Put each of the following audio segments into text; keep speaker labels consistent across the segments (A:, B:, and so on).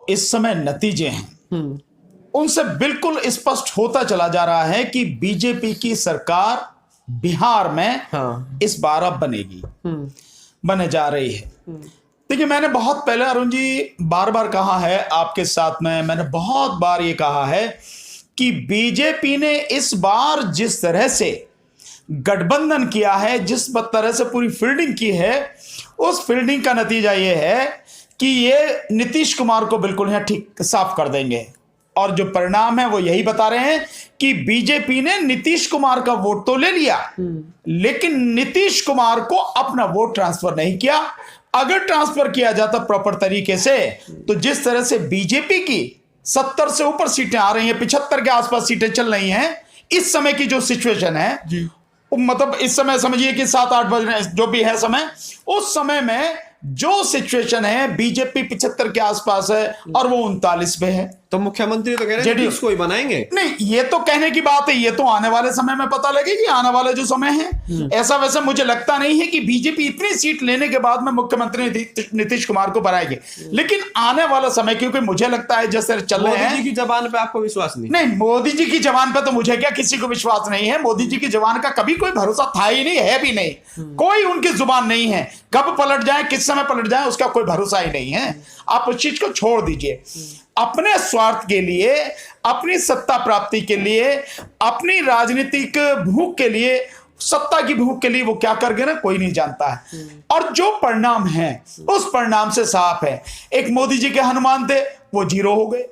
A: इस समय नतीजे हैं उनसे बिल्कुल स्पष्ट होता चला जा रहा है कि बीजेपी की सरकार बिहार में इस बार अब बनेगी, बने जा रही है। देखिए, मैंने बहुत पहले अरुण जी बार बार कहा है आपके साथ में, मैंने बहुत बार ये कहा है कि बीजेपी ने इस बार जिस तरह से गठबंधन किया है, जिस तरह से पूरी फील्डिंग की है, उस फील्डिंग का नतीजा ये है कि ये नीतीश कुमार को बिल्कुल यहां ठीक साफ कर देंगे। और जो परिणाम है वो यही बता रहे हैं कि बीजेपी ने नीतीश कुमार का वोट तो ले लिया, लेकिन नीतीश कुमार को अपना वोट ट्रांसफर नहीं किया। अगर ट्रांसफर किया जाता प्रॉपर तरीके से तो जिस तरह से बीजेपी की 70 से ऊपर सीटें आ रही हैं, 75 के आसपास सीटें चल रही हैं, इस समय की जो सिचुएशन है, मतलब इस समय समझिए कि 7-8 बज रहे हैं, जो भी है समय, उस समय में जो सिचुएशन है बीजेपी 75 के आसपास है और वो 39 पे है।
B: तो मुख्यमंत्री तो कह रहे हैं इसको ही बनाएंगे।
A: नहीं, ये तो कहने की बात है, ये तो आने वाले समय में पता लगेगी, आने वाले जो समय है। ऐसा वैसे मुझे लगता नहीं है कि बीजेपी इतनी सीट लेने के बाद में मुख्यमंत्री नीतीश कुमार को बनाएगी, लेकिन आने वाला समय, क्योंकि मुझे लगता है जैसे चल रहे हैं।
B: मोदी जी की जबान पे आपको विश्वास नहीं?
A: मोदी जी की जबान पे तो मुझे क्या, किसी को विश्वास नहीं है। मोदी जी की जबान का कभी कोई भरोसा था ही नहीं, है भी नहीं, कोई उनकी जुबान नहीं है। कब पलट जाए, किस समय पलट जाए, उसका कोई भरोसा ही नहीं है। आप उस चीज को छोड़ दीजिए। अपने स्वार्थ के लिए, अपनी सत्ता प्राप्ति के लिए, अपनी राजनीतिक भूख के लिए, सत्ता की भूख के लिए वो क्या कर गए ना, कोई नहीं जानता है। और जो परिणाम है उस परिणाम से साफ है। एक मोदी जी के हनुमान थे, वो जीरो हो गए।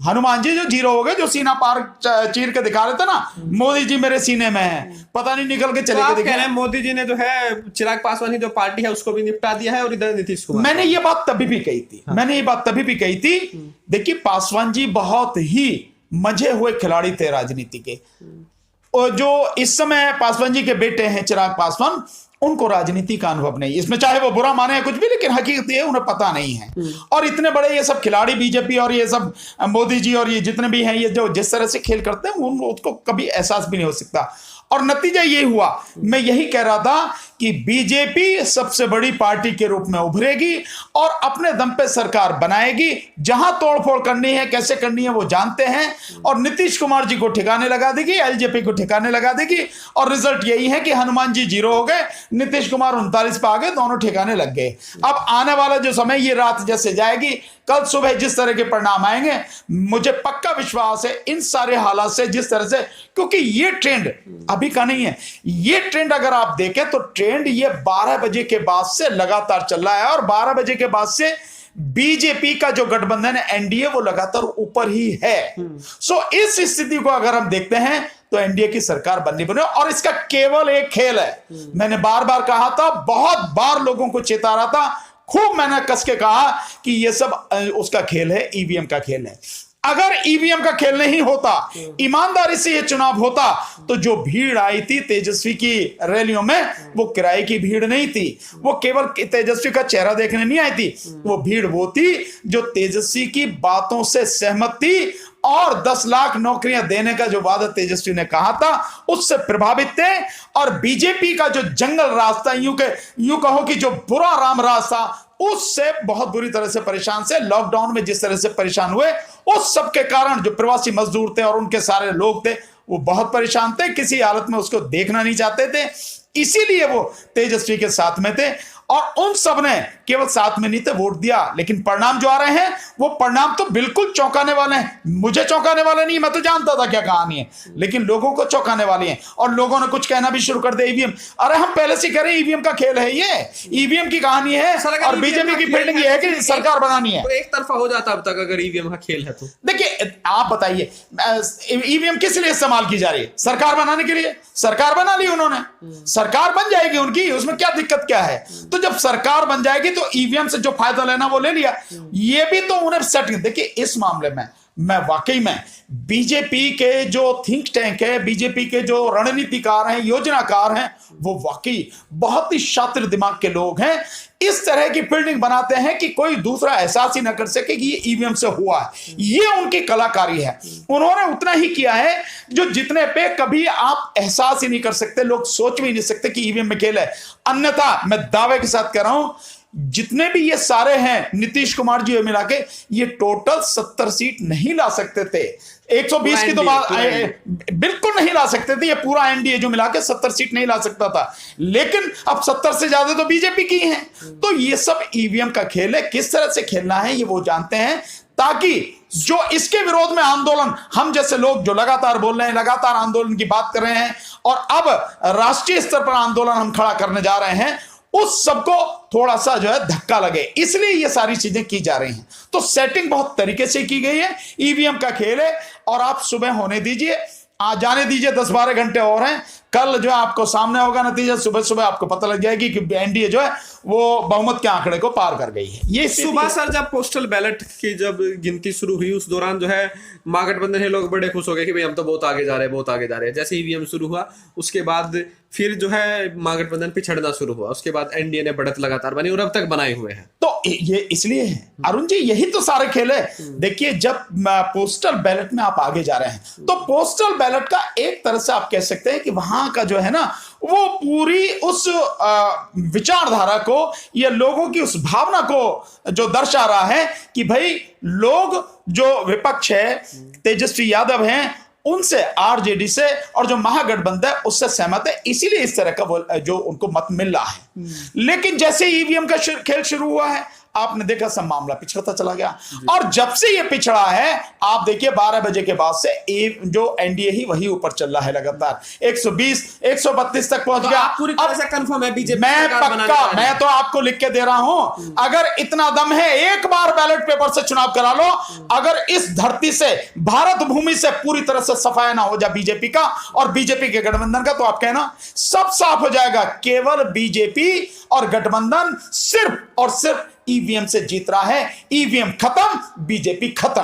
A: हनुमान जी जो जीरो हो गए, जो सीना पार चीर के दिखा रहे थे ना, मोदी जी मेरे सीने में है, पता नहीं निकल के चले गए।
B: कह रहे हैं मोदी जी ने जो है चिराग पासवान की जो पार्टी है उसको भी निपटा दिया है और इधर नीतीश कुमार।
A: मैंने ये बात तभी भी कही थी, मैंने ये बात तभी भी कही थी। देखिए, पासवान जी बहुत ही मजे हुए खिलाड़ी थे राजनीति के। और जो इस समय पासवान जी के बेटे हैं चिराग पासवान, उनको राजनीति का अनुभव नहीं। इसमें चाहे वो बुरा माने या कुछ भी, लेकिन हकीकत ये उन्हें पता नहीं है। और इतने बड़े ये सब खिलाड़ी बीजेपी और ये सब मोदी जी और ये जितने भी हैं, ये जो जिस तरह से खेल करते हैं, उनको कभी एहसास भी नहीं हो सकता। और नतीजा ये हुआ, मैं यही कह रहा था कि बीजेपी सबसे बड़ी पार्टी के रूप में उभरेगी और अपने दम पे सरकार बनाएगी। जहां तोड़फोड़ करनी है, कैसे करनी है, वो जानते हैं। और नीतीश कुमार जी को ठिकाने लगा देगी, एलजेपी को ठिकाने लगा देगी। और रिजल्ट यही है कि हनुमान जी जीरो हो गए, नीतीश कुमार 39 पे आ गए, दोनों ठिकाने लग गए। अब आने वाला जो समय, ये रात जैसे जाएगी, कल सुबह जिस तरह के परिणाम आएंगे, मुझे पक्का विश्वास है इन सारे हालात से, जिस तरह से, क्योंकि ये ट्रेंड अभी का नहीं है। ये ट्रेंड अगर आप देखें तो ट्रेंड ये 12 बजे के बाद से लगातार चल रहा है। और 12 बजे के बाद से बीजेपी का जो गठबंधन है एनडीए, वो लगातार ऊपर ही है। सो इस स्थिति को अगर हम देखते हैं तो एनडीए की सरकार बननी बने। और इसका केवल एक खेल है। मैंने बार बार कहा था, बहुत बार लोगों को चेता रहा था, खूब मैंने कस के कहा कि यह सब उसका खेल है, ईवीएम का खेल है। अगर ईवीएम का खेल नहीं होता, ईमानदारी से यह चुनाव होता, तो जो भीड़ आई थी तेजस्वी की रैलियों में, वो किराए की भीड़ नहीं थी, वो केवल तेजस्वी का चेहरा देखने नहीं आई थी। वो भीड़ वो थी जो तेजस्वी की बातों से सहमत थी और 10 लाख नौकरियां देने का जो वादा तेजस्वी ने कहा था, उससे प्रभावित थे। और बीजेपी का जो जंगल रास्ता, यूं कहो कि जो बुरा राम रास्ता, उससे बहुत बुरी तरह से परेशान से, लॉकडाउन में जिस तरह से परेशान हुए, उस सब के कारण जो प्रवासी मजदूर थे और उनके सारे लोग थे, वो बहुत परेशान थे, किसी हालत में उसको देखना नहीं चाहते थे। इसीलिए वो तेजस्वी के साथ में थे। और उन सब ने केवल साथ में नहीं थे, वोट दिया। लेकिन परिणाम जो आ रहे हैं, वो परिणाम तो बिल्कुल चौंकाने वाले हैं। मुझे चौंकाने वाले नहीं, मैं तो जानता था क्या कहानी है, लेकिन लोगों को चौंकाने वाली है। और लोगों ने कुछ कहना भी शुरू कर दिया, ईवीएम, अरे हम पहले से कह रहे हैं ईवीएम का खेल है, ये ईवीएम की कहानी है। और बीजेपी की फील्डिंग ये है कि सरकार बनानी है।
B: तो एक तरफा हो जाता अब तक अगर ईवीएम का खेल है तो।
A: देखिए, आप बताइए, ईवीएम किस लिए इस्तेमाल की जा रही है? सरकार बनाने के लिए। सरकार बना ली उन्होंने, सरकार बन जाएगी उनकी, उसमें क्या दिक्कत क्या है? तो जब सरकार बन जाएगी तो ईवीएम से जो फायदा लेना वो ले लिया। ये भी तो उन्हें सेट। देखिए, इस मामले में मैं वाकई में बीजेपी के जो थिंक टैंक है, बीजेपी के जो रणनीतिकार हैं, योजनाकार हैं, वो वाकई बहुत ही शातिर दिमाग के लोग हैं। इस तरह की फील्डिंग बनाते हैं कि कोई दूसरा एहसास ही ना कर सके कि ये ईवीएम से हुआ है। ये उनकी कलाकारी है। उन्होंने उतना ही किया है जो जितने पे कभी आप एहसास ही नहीं कर सकते, लोग सोच भी नहीं सकते कि ईवीएम में खेल है। अन्यथा मैं दावे के साथ कह रहा हूं, जितने भी ये सारे हैं नीतीश कुमार जी मिला के, ये टोटल 70 सीट नहीं ला सकते थे। 120 की तो बात बिल्कुल नहीं ला सकते थे। ये पूरा एनडीए जो मिला के 70 सीट नहीं ला सकता था, लेकिन अब 70 से ज्यादा तो बीजेपी की हैं। तो ये सब ईवीएम का खेल है, किस तरह से खेलना है ये वो जानते हैं, ताकि जो इसके विरोध में आंदोलन, हम जैसे लोग जो लगातार बोल रहे हैं, लगातार आंदोलन की बात कर रहे हैं, और अब राष्ट्रीय स्तर पर आंदोलन हम खड़ा करने जा रहे हैं, उस सबको थोड़ा सा जो है धक्का लगे, इसलिए ये सारी चीजें की जा रही हैं। तो सेटिंग बहुत तरीके से की गई है, ईवीएम का खेल है। और आप सुबह होने दीजिए, आज जाने दीजिए, 10-12 घंटे और हैं, कल जो है आपको सामने होगा नतीजा। सुबह सुबह आपको पता लग जाएगी कि एनडीए जो है वो बहुमत के आंकड़े को पार कर गई है। ये
B: सुबह सर जब पोस्टल बैलेट की जब गिनती शुरू हुई, उस दौरान जो है महागठबंधन के लोग बड़े खुश हो गए कि भाई हम तो बहुत आगे जा रहे हैं, बहुत आगे जा रहे हैं। जैसे ईवीएम शुरू हुआ, उसके बाद फिर जो है महागठबंधन पिछड़ना शुरू हुआ, उसके बाद एनडीए ने बढ़त लगातार बनी और अब तक बनाए हुए हैं।
A: तो ये इसलिए है अरुण जी, यही तो सारे खेल है। देखिए, जब पोस्टल बैलेट में आप आगे जा रहे हैं, तो पोस्टल बैलेट का एक तरह से आप कह सकते हैं कि वहां का जो है ना, वो पूरी उस विचारधारा को या लोगों की उस भावना को जो दर्शा रहा है कि भाई लोग जो विपक्ष है, तेजस्वी यादव हैं, उनसे, आरजेडी से और जो महागठबंधन है उससे सहमत है, इसीलिए इस तरह का जो उनको मत मिल रहा है। लेकिन जैसे ईवीएम का खेल शुरू हुआ है, आपने देखा सब मामला पिछड़ता चला गया। और जब से ये पिछड़ा है, आप देखिए 12 बजे के बाद से जो एनडीए ही वही ऊपर चल रहा है लगातार, 120 132 तक पहुंच गया।
B: पूरी तरह से कंफर्म है बीजेपी
A: मैं पक्का, मैं तो आपको लिख के दे रहा हूं, अगर इतना दम है एक बार बैलेट पेपर से चुनाव करा लो। अगर इस धरती से, भारत भूमि से पूरी तरह से सफाया ना हो जाए बीजेपी का और बीजेपी के गठबंधन का, तो आप कहना सब साफ हो जाएगा। केवल बीजेपी और गठबंधन सिर्फ और सिर्फ ईवीएम से जीत रहा है। ईवीएम खत्म, बीजेपी खत्म।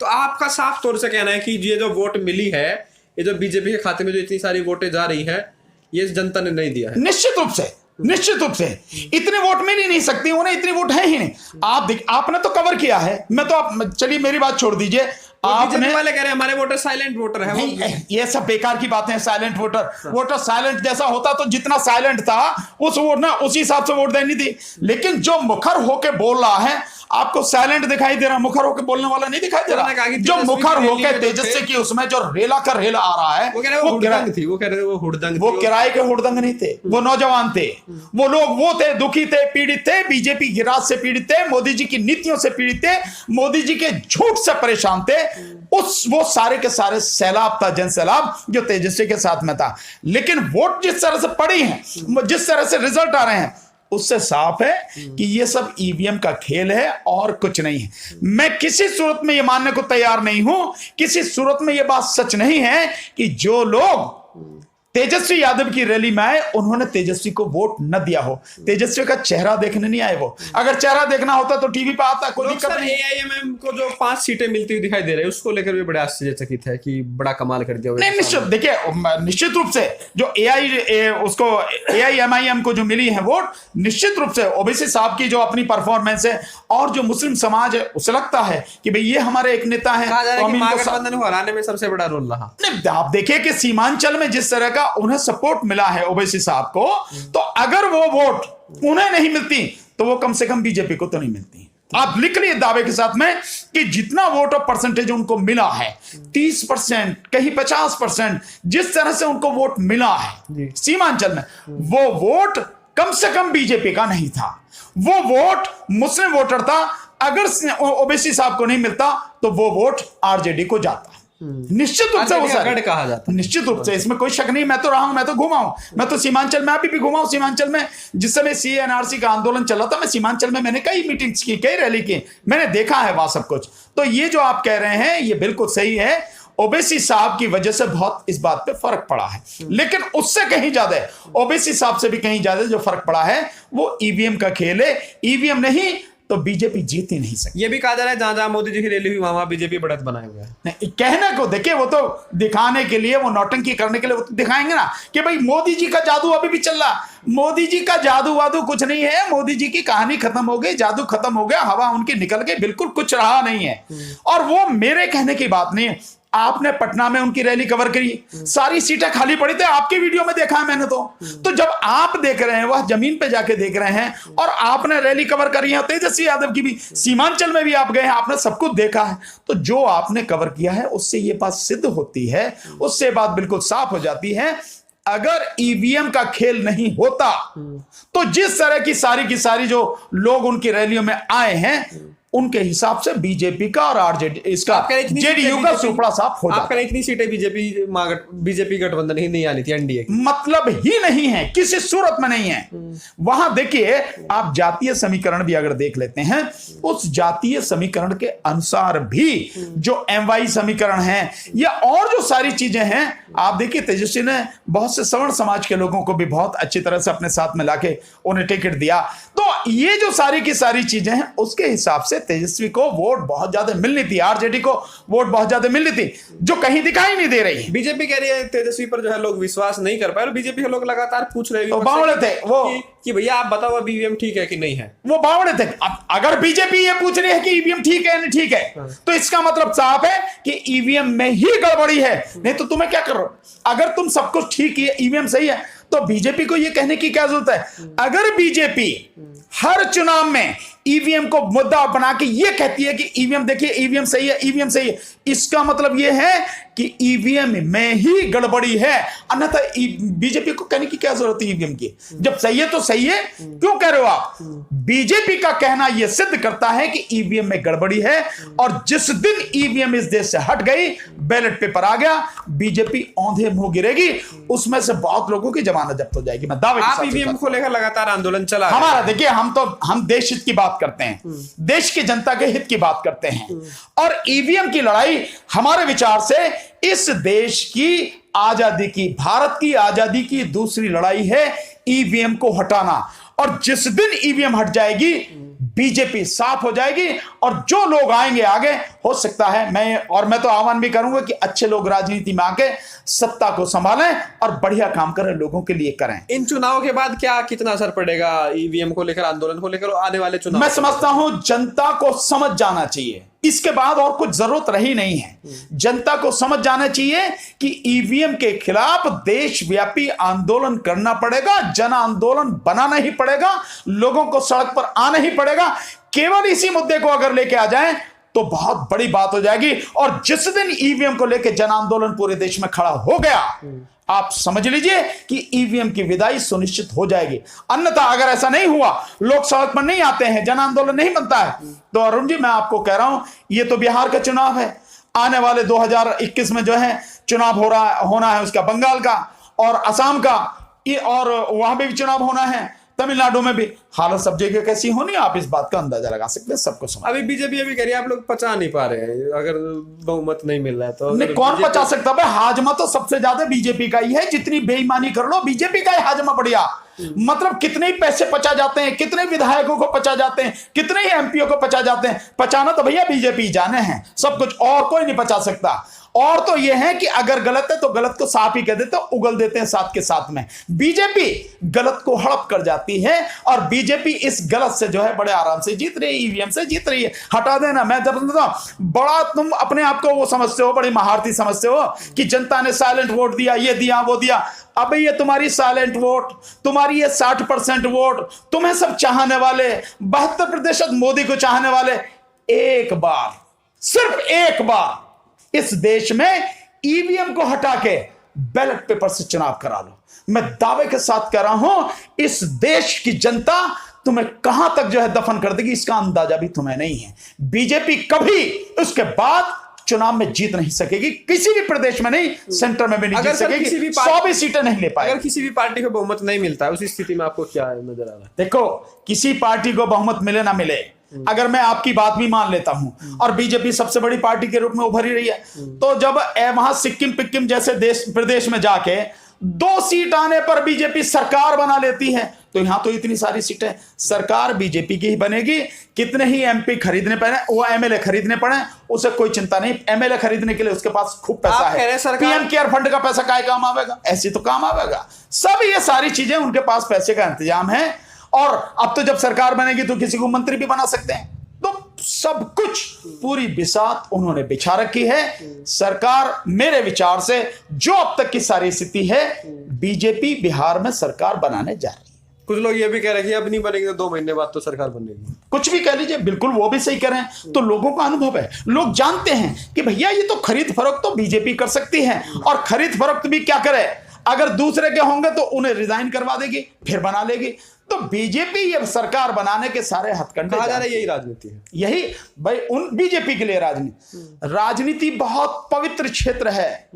B: तो आपका साफ तौर से कहना है कि ये जो वोट मिली है, ये जो बीजेपी के खाते में जो इतनी सारी वोटें जा रही है, ये जनता ने नहीं दिया है।
A: निश्चित रूप से इतने वोट मिल ही नहीं सकती, उन्हें इतनी वोट है ही नहीं। आपने तो कवर किया है। मैं तो, चलिए मेरी बात छोड़ दीजिए,
B: आपने वाले कह रहे हैं हमारे वोटर साइलेंट वोटर है।
A: ये सब बेकार की बातें हैं। साइलेंट वोटर साइलेंट जैसा होता तो जितना साइलेंट था उस वोट ना, उसी हिसाब से वोट देनी थी। लेकिन जो मुखर होके बोल रहा है, आपको साइलेंट दिखाई दे रहा, मुखर होके बोलने वाला नहीं दिखाई दे रहा। जो मुखर होके तेजस्वी की उसमें जो रेला कर रेला आ रहा है, वो किराए के हुड़दंग नहीं थे, वो नौजवान थे, वो लोग वो थे, दुखी थे, पीड़ित थे, बीजेपी की राज से पीड़ित थे, मोदी जी की नीतियों से पीड़ित थे, मोदी जी के झूठ से परेशान थे। वो सारे के सारे सैलाब था, जन सैलाब, जो तेजस्वी के साथ में था। लेकिन वोट जिस तरह से पड़ी हैं, जिस तरह से रिजल्ट आ रहे हैं, उससे साफ है कि ये सब ईवीएम का खेल है और कुछ नहीं है। मैं किसी सूरत में ये मानने को तैयार नहीं हूं, किसी सूरत में ये बात सच नहीं है कि जो लोग तेजस्वी यादव की रैली में आए, उन्होंने तेजस्वी को वोट न दिया हो। तेजस्वी का चेहरा देखने नहीं आए वो। अगर चेहरा देखना होता तो टीवी पे आता, कोई दिक्कत नहीं।
B: एआईएमएम को जो 5 सीटें मिलती हुई दिखाई दे रही है, उसको लेकर भी बड़े आश्चर्यचकित है कि बड़ा कमाल कर दिया।
A: नहीं, निश्चित देखिए, निश्चित रूप से जो एआईएमआईएम को जो मिली है वोट, निश्चित रूप से ओबीसी साहब की जो अपनी परफॉर्मेंस है और जो मुस्लिम समाज है, उसे लगता है कि भाई ये हमारे एक नेता है।
B: महागठबंधन को हराने में सबसे बड़ा रोल रहा।
A: आप देखिए कि सीमांचल में जिस तरह का उन्हें सपोर्ट मिला है ओबीसी साहब को, तो अगर वो वोट उन्हें नहीं मिलती तो वो कम से कम बीजेपी को तो नहीं मिलती। आप लिख लिए दावे के साथ में कि जितना वोट और परसेंटेज उनको मिला है, 30%, कहीं 50%, जिस तरह से उनको वोट मिला है सीमांचल में, वो वोट कम से कम बीजेपी का नहीं था, वो वोट मुस्लिम वोटर था। अगर ओबीसी साहब को नहीं मिलता तो वो वोट आरजेडी को जाता। निश्चित रूप से वो
B: कहा जाता,
A: निश्चित रूप से, इसमें कोई शक नहीं। मैं तो रहा हूं, मैं तो घुमा हूं, मैं तो सीमांचल में अभी भी घुमा हूं। सीमांचल में जिस समय सीएनआरसी का आंदोलन चल रहा था, मैं सीमांचल में मैंने कई मीटिंग्स की, कई रैली की, मैंने देखा है वहां सब कुछ। तो ये जो आप कह रहे हैं ये बिल्कुल सही है। ओबीसी साहब की वजह से बहुत इस बात पे फर्क पड़ा है, लेकिन उससे कहीं ज्यादा, ओबीसी साहब से भी कहीं ज्यादा जो फर्क पड़ा है वो ईवीएम का खेल है। ईवीएम नहीं तो बीजेपी जीत ही नहीं सकती।
B: ये भी कहा जा रहा है जहां जहां मोदी जी की रैली हुई वहां बीजेपी बढ़त बनाए हुए है।
A: कहने को देखिए, वो तो दिखाने के लिए, वो नौटंकी करने के लिए वो तो दिखाएंगे ना कि भाई मोदी जी का जादू अभी भी चल रहा। मोदी जी का जादू वादू कुछ नहीं है। मोदी जी की कहानी खत्म हो गई, जादू खत्म हो गया, हवा उनकी निकल गई, बिल्कुल कुछ रहा नहीं है। और वो मेरे कहने की बात नहीं है। आपने पटना में उनकी रैली कवर करी, सारी सीटें खाली पड़ी थी, आपकी वीडियो में देखा है मैंने। तो जब आप देख रहे हैं, वह जमीन पे जाके देख रहे हैं, और आपने रैली कवर करी है, तेजस्वी यादव की भी, सीमांचल में भी आप गए हैं, आपने सब कुछ देखा है। तो जो आपने कवर किया है उससे ये बात सिद्ध होती है, उससे बात बिल्कुल साफ हो जाती है। अगर ईवीएम का खेल नहीं होता तो जिस तरह की सारी जो लोग उनकी रैलियों में आए हैं, उनके हिसाब से बीजेपी का और आरजेडी इसका जेडीयू का सुपड़ा साफ हो जाता।
B: आपका इतनी सीटें बीजेपी गठबंधन ही नहीं आनी थी, एनडीए की
A: मतलब ही नहीं है, किसी सूरत में नहीं है। वहां देखिए, आप जातीय समीकरण भी अगर देख लेते हैं, उस जातीय समीकरण के अनुसार भी जो एमवाई समीकरण है या और जो सारी चीजें हैं, आप देखिए तेजस्वी ने बहुत से सवर्ण समाज के लोगों को भी बहुत अच्छी तरह से अपने साथ में लाके उन्हें टिकट दिया। तो ये जो सारी की सारी चीजें हैं, उसके हिसाब से तेजस्वी को वोट बहुत ज्यादा मिलनी थी, आरजेडी को वोट बहुत ज्यादा मिलनी थी, जो कहीं दिखाई नहीं दे रही।
B: बीजेपी कह रही है तेजस्वी पर जो है लोग विश्वास नहीं कर पाए, और बीजेपी के लोग लगातार पूछ रहे हैं
A: बावड़े थे वो
B: कि भैया आप बताओ अब ईवीएम ठीक है कि नहीं है।
A: वो बावड़े थे। अगर बीजेपी ये पूछ रही है कि ईवीएम ठीक है नहीं ठीक है, तो इसका मतलब साफ है कि ईवीएम में ही गड़बड़ी है, नहीं तो तुम्हें क्या कर रहे हो। अगर तुम सब कुछ ठीक है, ईवीएम सही है, तो बीजेपी को यह कहने की क्या जरूरत है। अगर बीजेपी हर चुनाव में ईवीएम को मुद्दा बना के ये कहती है कि ईवीएम देखिए, ईवीएम सही है, ईवीएम सही है, इसका मतलब यह है कि ईवीएम में ही गड़बड़ी है। अन्यथा बीजेपी को कहने की क्या जरूरत है ईवीएम की। जब सही है तो सही है, क्यों कह रहे हो आप। बीजेपी का कहना यह सिद्ध करता है कि ईवीएम में गड़बड़ी है, और जिस दिन ईवीएम इस देश से हट गई, बैलेट पेपर आ गया, बीजेपी औंधे मुंह गिरेगी, उसमें से बहुत लोगों की जमानत जब्त हो जाएगी। मैं दावे
B: आप ईवीएम को लेकर लगातार आंदोलन चला
A: हमारा, देखिए हम देश हित की बात करते हैं, देश की जनता के हित की बात करते हैं, और ईवीएम की लड़ाई हमारे विचार से इस देश की आजादी की, भारत की आजादी की दूसरी लड़ाई है ईवीएम को हटाना। और जिस दिन ईवीएम हट जाएगी, बीजेपी साफ हो जाएगी, और जो लोग आएंगे आगे, हो सकता है मैं तो आह्वान भी करूंगा कि अच्छे लोग राजनीति में आके सत्ता को संभालें और बढ़िया काम करें, लोगों के लिए करें।
B: इन चुनाव के बाद क्या कितना असर पड़ेगा ईवीएम को लेकर, आंदोलन को लेकर, आने वाले चुनाव?
A: मैं समझता हूं जनता को समझ जाना चाहिए, इसके बाद और कुछ जरूरत रही नहीं है। जनता को समझ जाना चाहिए कि ईवीएम के खिलाफ देशव्यापी आंदोलन करना पड़ेगा, जन आंदोलन बनाना ही पड़ेगा, लोगों को सड़क पर आना ही पड़ेगा। केवल इसी मुद्दे को अगर लेके आ जाएं तो बहुत बड़ी बात हो जाएगी। और जिस दिन ईवीएम को लेकर जन आंदोलन पूरे देश में खड़ा हो गया, आप समझ लीजिए कि ईवीएम की विदाई सुनिश्चित हो जाएगी। अन्यथा अगर ऐसा नहीं हुआ, लोग सड़क पर नहीं आते हैं, जन आंदोलन नहीं बनता है, तो अरुण जी मैं आपको कह रहा हूं, ये तो बिहार का चुनाव है, आने वाले 2021 में जो है चुनाव होना है उसका, बंगाल का और असम का, और वहां भी चुनाव होना है, तमिलनाडु में भी। हालत सब जगह कैसी होनी, आप इस बात का अंदाजा लगा सकते हैं, सबको समझ।
B: अभी बीजेपी अभी कह रही है आप लोग पचा नहीं पा रहे हैं, अगर बहुमत नहीं मिल रहा है तो।
A: नहीं, कौन पचा सकता है? हाजमा तो सबसे ज्यादा बीजेपी का ही है, जितनी बेईमानी कर लो बीजेपी का ही हाजमा बढ़िया। मतलब कितने ही पैसे पचा जाते हैं, कितने विधायकों को पचा जाते हैं, कितने ही एमपीओ को पचा जाते हैं। पचाना तो भैया बीजेपी जाने हैं सब कुछ, और कोई नहीं पचा सकता। और तो यह है कि अगर गलत है तो गलत को साफ ही कह देते, उगल देते हैं साथ के साथ में। बीजेपी गलत को हड़प कर जाती है, और बीजेपी इस गलत से जो है बड़े आराम से जीत रही है, ईवीएम से जीत रही है। हटा देना, मैं जब बड़ा तुम अपने आप को वो समझते हो, बड़ी महारथी समझते हो कि जनता ने साइलेंट वोट दिया, ये दिया वो दिया। अबे ये तुम्हारी साइलेंट वोट, तुम्हारी ये 60% वोट, तुम्हें सब चाहने वाले 72% मोदी को चाहने वाले, एक बार, सिर्फ एक बार इस देश में ईवीएम को हटा के बैलेट पेपर से चुनाव करा लो। मैं दावे के साथ कह रहा हूं, इस देश की जनता तुम्हें कहां तक जो है दफन कर देगी, इसका अंदाजा भी तुम्हें नहीं है। बीजेपी कभी उसके बाद चुनाव में जीत नहीं सकेगी, किसी भी प्रदेश में नहीं, सेंटर में भी नहीं जीत सकेगी, 100 भी सीटें नहीं ले पाएगी।
B: अगर किसी भी पार्टी को बहुमत नहीं मिलता है, उस स्थिति में आपको क्या नजर आ रहा है?
A: देखो, किसी पार्टी को बहुमत मिले ना मिले, अगर मैं आपकी बात भी मान लेता हूं, और बीजेपी सबसे बड़ी पार्टी के रूप में उभरी रही है, तो जब वहां सिक्किम पिक्किम जैसे प्रदेश में जाके 2 सीट आने पर बीजेपी सरकार बना लेती है, तो यहां तो इतनी सारी सीटें, सरकार बीजेपी की ही बनेगी। कितने ही एमपी खरीदने पड़े, वो एमएलए खरीदने पड़े, उसे कोई चिंता नहीं। एमएलए खरीदने के लिए उसके पास खूब पैसा है, पीएम केयर फंड का पैसा काय काम आवेगा, ऐसी तो काम आवेगा। सब ये सारी चीजें उनके पास पैसे का इंतजाम है। और अब तो जब सरकार बनेगी तो किसी को मंत्री भी बना सकते हैं। तो सब कुछ पूरी बिसात उन्होंने बिछा रखी है। सरकार मेरे विचार से जो अब तक की सारी स्थिति है, बीजेपी बिहार में सरकार बनाने जा रही है।
B: कुछ लोग ये भी कह रहे हैं कि अब नहीं बनेगी तो 2 महीने बाद तो सरकार बनेगी।
A: कुछ भी कह लीजिए, बिल्कुल वो भी सही कह रहे हैं। तो लोगों का अनुभव है, लोग जानते हैं कि भैया ये तो खरीद फरोख्त तो बीजेपी कर सकती है, और खरीद फरोख्त भी क्या करे, अगर दूसरे के होंगे तो उन्हें रिजाइन करवा देगी, फिर बना लेगी। तो बीजेपी ये सरकार बनाने के सारे हथकंडे
B: कहा जा रहा है यही राजनीति है।
A: यही भाई उन बीजेपी के लिए राजनीति बहुत पवित्र क्षेत्र है,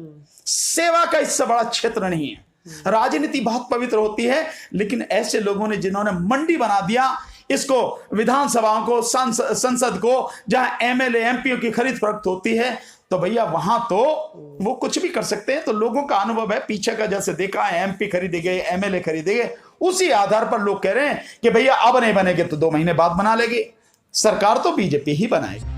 A: सेवा का इससे बड़ा क्षेत्र नहीं है। राजनीति बहुत पवित्र होती है, लेकिन ऐसे लोगों ने जिन्होंने मंडी बना दिया इसको, विधानसभाओं को, संसद को, जहां एमएलए एमपीओ की खरीद फरोख्त होती है, तो भैया वहां तो वो कुछ भी कर सकते हैं। तो लोगों का अनुभव है पीछे का, जैसे देखा है एमपी खरीदे गए, एमएलए खरीदे गए, उसी आधार पर लोग कह रहे हैं कि भैया अब नहीं बनेंगे तो 2 महीने बाद बना लेंगे। सरकार तो बीजेपी ही बनाएगी।